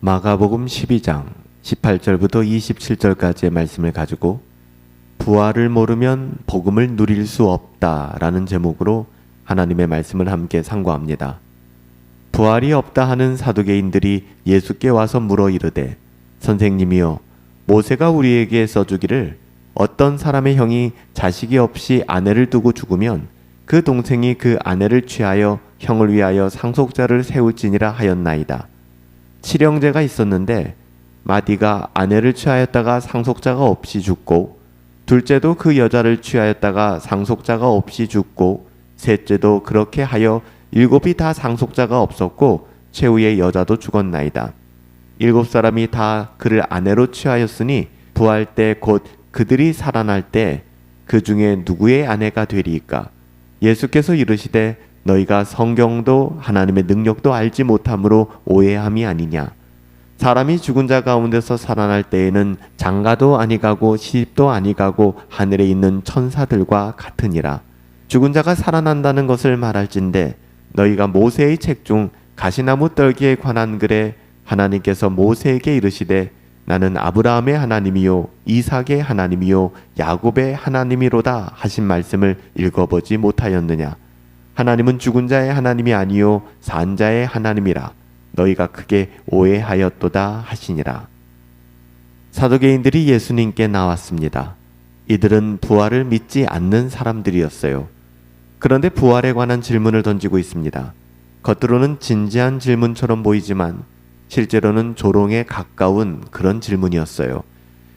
마가복음 12장 18절부터 27절까지의 말씀을 가지고 부활을 모르면 복음을 누릴 수 없다라는 제목으로 하나님의 말씀을 함께 상고합니다. 부활이 없다 하는 사두개인들이 예수께 와서 물어 이르되 선생님이여 모세가 우리에게 써주기를 어떤 사람의 형이 자식이 없이 아내를 두고 죽으면 그 동생이 그 아내를 취하여 형을 위하여 상속자를 세울지니라 하였나이다. 칠형제가 있었는데 마디가 아내를 취하였다가 상속자가 없이 죽고 둘째도 그 여자를 취하였다가 상속자가 없이 죽고 셋째도 그렇게 하여 일곱이 다 상속자가 없었고 최후의 여자도 죽었나이다. 일곱 사람이 다 그를 아내로 취하였으니 부활 때 곧 그들이 살아날 때 그 중에 누구의 아내가 되리이까? 예수께서 이르시되 너희가 성경도 하나님의 능력도 알지 못함으로 오해함이 아니냐. 사람이 죽은 자 가운데서 살아날 때에는 장가도 아니가고 시집도 아니가고 하늘에 있는 천사들과 같으니라. 죽은 자가 살아난다는 것을 말할진대 너희가 모세의 책 중 가시나무 떨기에 관한 글에 하나님께서 모세에게 이르시되 나는 아브라함의 하나님이요 이삭의 하나님이요 야곱의 하나님이로다 하신 말씀을 읽어보지 못하였느냐. 하나님은 죽은 자의 하나님이 아니요 산 자의 하나님이라. 너희가 크게 오해하였도다 하시니라. 사두개인들이 예수님께 나왔습니다. 이들은 부활을 믿지 않는 사람들이었어요. 그런데 부활에 관한 질문을 던지고 있습니다. 겉으로는 진지한 질문처럼 보이지만 실제로는 조롱에 가까운 그런 질문이었어요.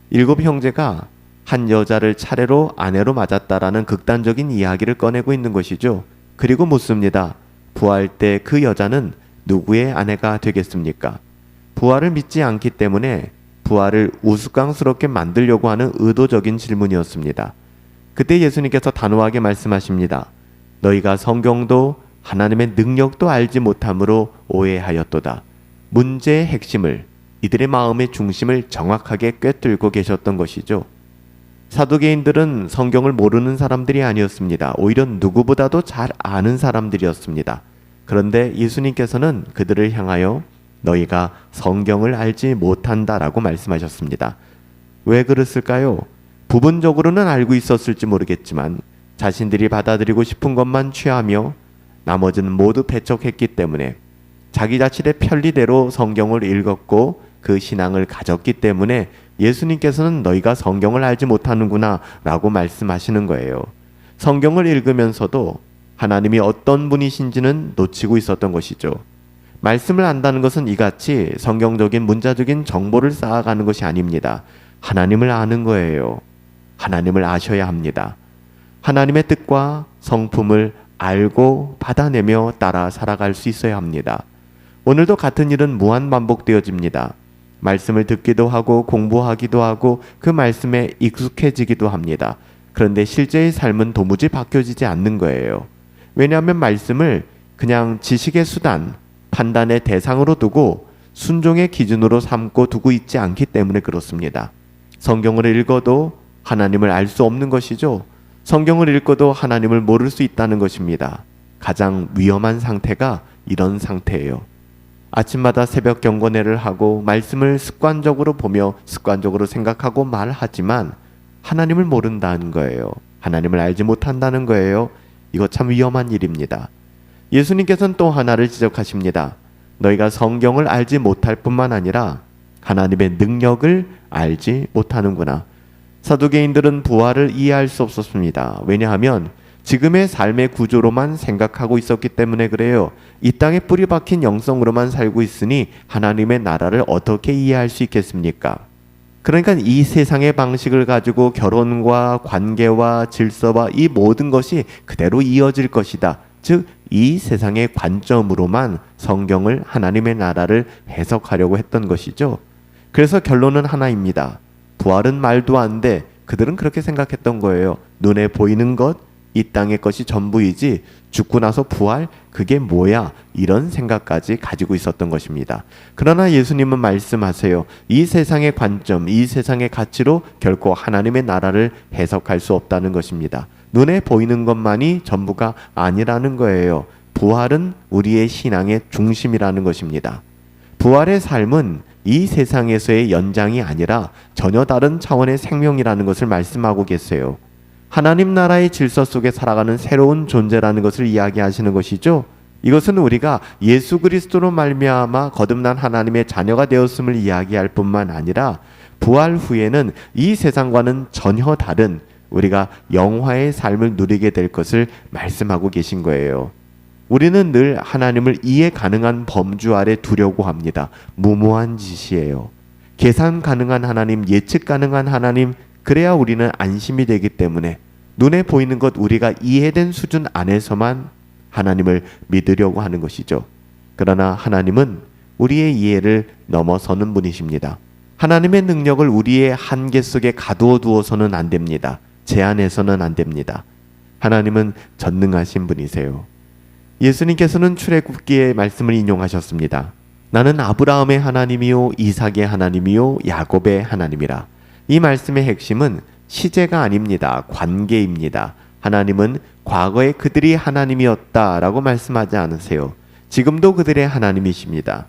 일곱 형제가 한 여자를 차례로 아내로 맞았다라는 극단적인 이야기를 꺼내고 있는 것이죠. 그리고 묻습니다. 부활 때 그 여자는 누구의 아내가 되겠습니까? 부활을 믿지 않기 때문에 부활을 우스꽝스럽게 만들려고 하는 의도적인 질문이었습니다. 그때 예수님께서 단호하게 말씀하십니다. 너희가 성경도 하나님의 능력도 알지 못함으로 오해하였도다. 문제의 핵심을, 이들의 마음의 중심을 정확하게 꿰뚫고 계셨던 것이죠. 사두개인들은 성경을 모르는 사람들이 아니었습니다. 오히려 누구보다도 잘 아는 사람들이었습니다. 그런데 예수님께서는 그들을 향하여 너희가 성경을 알지 못한다라고 말씀하셨습니다. 왜 그랬을까요? 부분적으로는 알고 있었을지 모르겠지만 자신들이 받아들이고 싶은 것만 취하며 나머지는 모두 배척했기 때문에 자기 자신의 편리대로 성경을 읽었고 그 신앙을 가졌기 때문에 예수님께서는 너희가 성경을 알지 못하는구나 라고 말씀하시는 거예요. 성경을 읽으면서도 하나님이 어떤 분이신지는 놓치고 있었던 것이죠. 말씀을 안다는 것은 이같이 성경적인 문자적인 정보를 쌓아가는 것이 아닙니다. 하나님을 아는 거예요. 하나님을 아셔야 합니다. 하나님의 뜻과 성품을 알고 받아내며 따라 살아갈 수 있어야 합니다. 오늘도 같은 일은 무한 반복되어집니다. 말씀을 듣기도 하고 공부하기도 하고 그 말씀에 익숙해지기도 합니다. 그런데 실제의 삶은 도무지 바뀌어지지 않는 거예요. 왜냐하면 말씀을 그냥 지식의 수단, 판단의 대상으로 두고 순종의 기준으로 삼고 두고 있지 않기 때문에 그렇습니다. 성경을 읽어도 하나님을 알 수 없는 것이죠. 성경을 읽어도 하나님을 모를 수 있다는 것입니다. 가장 위험한 상태가 이런 상태예요. 아침마다 새벽 경건회를 하고 말씀을 습관적으로 보며 습관적으로 생각하고 말하지만 하나님을 모른다는 거예요. 하나님을 알지 못한다는 거예요. 이거 참 위험한 일입니다. 예수님께서는 또 하나를 지적하십니다. 너희가 성경을 알지 못할 뿐만 아니라 하나님의 능력을 알지 못하는구나. 사두개인들은 부활을 이해할 수 없었습니다. 왜냐하면 지금의 삶의 구조로만 생각하고 있었기 때문에 그래요. 이 땅에 뿌리 박힌 영성으로만 살고 있으니 하나님의 나라를 어떻게 이해할 수 있겠습니까? 그러니까 이 세상의 방식을 가지고 결혼과 관계와 질서와 이 모든 것이 그대로 이어질 것이다. 즉, 이 세상의 관점으로만 성경을 하나님의 나라를 해석하려고 했던 것이죠. 그래서 결론은 하나입니다. 부활은 말도 안 돼. 그들은 그렇게 생각했던 거예요. 눈에 보이는 것, 이 땅의 것이 전부이지 죽고 나서 부활? 그게 뭐야? 이런 생각까지 가지고 있었던 것입니다. 그러나 예수님은 말씀하세요. 이 세상의 관점, 이 세상의 가치로 결코 하나님의 나라를 해석할 수 없다는 것입니다. 눈에 보이는 것만이 전부가 아니라는 거예요. 부활은 우리의 신앙의 중심이라는 것입니다. 부활의 삶은 이 세상에서의 연장이 아니라 전혀 다른 차원의 생명이라는 것을 말씀하고 계세요. 하나님 나라의 질서 속에 살아가는 새로운 존재라는 것을 이야기하시는 것이죠. 이것은 우리가 예수 그리스도로 말미암아 거듭난 하나님의 자녀가 되었음을 이야기할 뿐만 아니라 부활 후에는 이 세상과는 전혀 다른 우리가 영화의 삶을 누리게 될 것을 말씀하고 계신 거예요. 우리는 늘 하나님을 이해 가능한 범주 아래 두려고 합니다. 무모한 짓이에요. 계산 가능한 하나님, 예측 가능한 하나님, 그래야 우리는 안심이 되기 때문에 눈에 보이는 것 우리가 이해된 수준 안에서만 하나님을 믿으려고 하는 것이죠. 그러나 하나님은 우리의 이해를 넘어서는 분이십니다. 하나님의 능력을 우리의 한계 속에 가두어 두어서는 안 됩니다. 제한해서는 안 됩니다. 하나님은 전능하신 분이세요. 예수님께서는 출애굽기의 말씀을 인용하셨습니다. 나는 아브라함의 하나님이요 이삭의 하나님이요 야곱의 하나님이라. 이 말씀의 핵심은 시제가 아닙니다. 관계입니다. 하나님은 과거에 그들이 하나님이었다라고 말씀하지 않으세요. 지금도 그들의 하나님이십니다.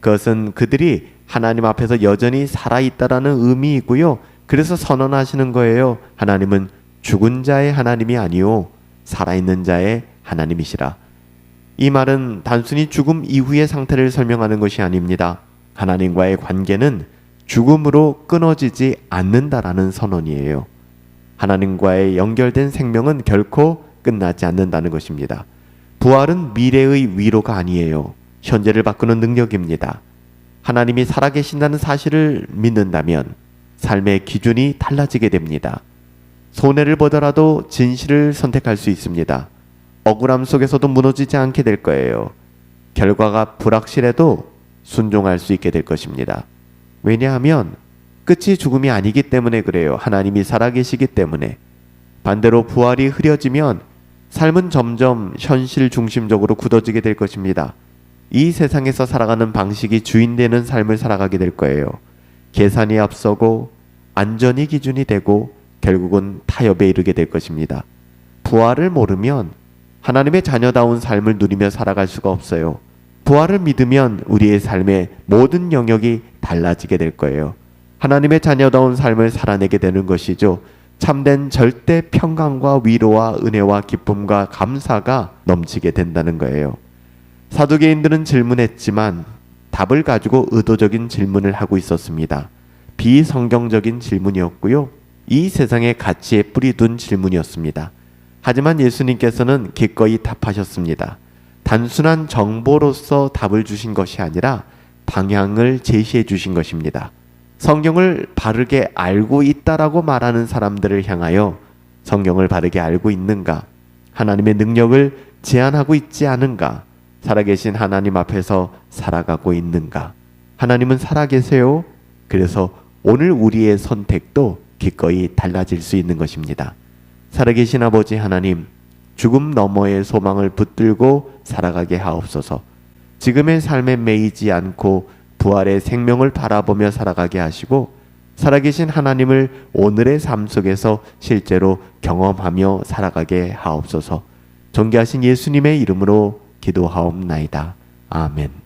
그것은 그들이 하나님 앞에서 여전히 살아있다라는 의미이고요. 그래서 선언하시는 거예요. 하나님은 죽은 자의 하나님이 아니요 살아있는 자의 하나님이시라. 이 말은 단순히 죽음 이후의 상태를 설명하는 것이 아닙니다. 하나님과의 관계는 죽음으로 끊어지지 않는다라는 선언이에요. 하나님과의 연결된 생명은 결코 끝나지 않는다는 것입니다. 부활은 미래의 위로가 아니에요. 현재를 바꾸는 능력입니다. 하나님이 살아계신다는 사실을 믿는다면 삶의 기준이 달라지게 됩니다. 손해를 보더라도 진실을 선택할 수 있습니다. 억울함 속에서도 무너지지 않게 될 거예요. 결과가 불확실해도 순종할 수 있게 될 것입니다. 왜냐하면 끝이 죽음이 아니기 때문에 그래요. 하나님이 살아계시기 때문에. 반대로 부활이 흐려지면 삶은 점점 현실 중심적으로 굳어지게 될 것입니다. 이 세상에서 살아가는 방식이 주인되는 삶을 살아가게 될 거예요. 계산이 앞서고 안전이 기준이 되고 결국은 타협에 이르게 될 것입니다. 부활을 모르면 하나님의 자녀다운 삶을 누리며 살아갈 수가 없어요. 부활을 믿으면 우리의 삶의 모든 영역이 달라지게 될 거예요. 하나님의 자녀다운 삶을 살아내게 되는 것이죠. 참된 절대 평강과 위로와 은혜와 기쁨과 감사가 넘치게 된다는 거예요. 사두개인들은 질문했지만 답을 가지고 의도적인 질문을 하고 있었습니다. 비성경적인 질문이었고요. 이 세상의 가치에 뿌리 둔 질문이었습니다. 하지만 예수님께서는 기꺼이 답하셨습니다. 단순한 정보로서 답을 주신 것이 아니라 방향을 제시해 주신 것입니다. 성경을 바르게 알고 있다라고 말하는 사람들을 향하여 성경을 바르게 알고 있는가? 하나님의 능력을 제한하고 있지 않은가? 살아계신 하나님 앞에서 살아가고 있는가? 하나님은 살아계세요. 그래서 오늘 우리의 선택도 기꺼이 달라질 수 있는 것입니다. 살아계신 아버지 하나님, 죽음 너머의 소망을 붙들고 살아가게 하옵소서. 지금의 삶에 매이지 않고 부활의 생명을 바라보며 살아가게 하시고 살아계신 하나님을 오늘의 삶 속에서 실제로 경험하며 살아가게 하옵소서. 존귀하신 예수님의 이름으로 기도하옵나이다. 아멘.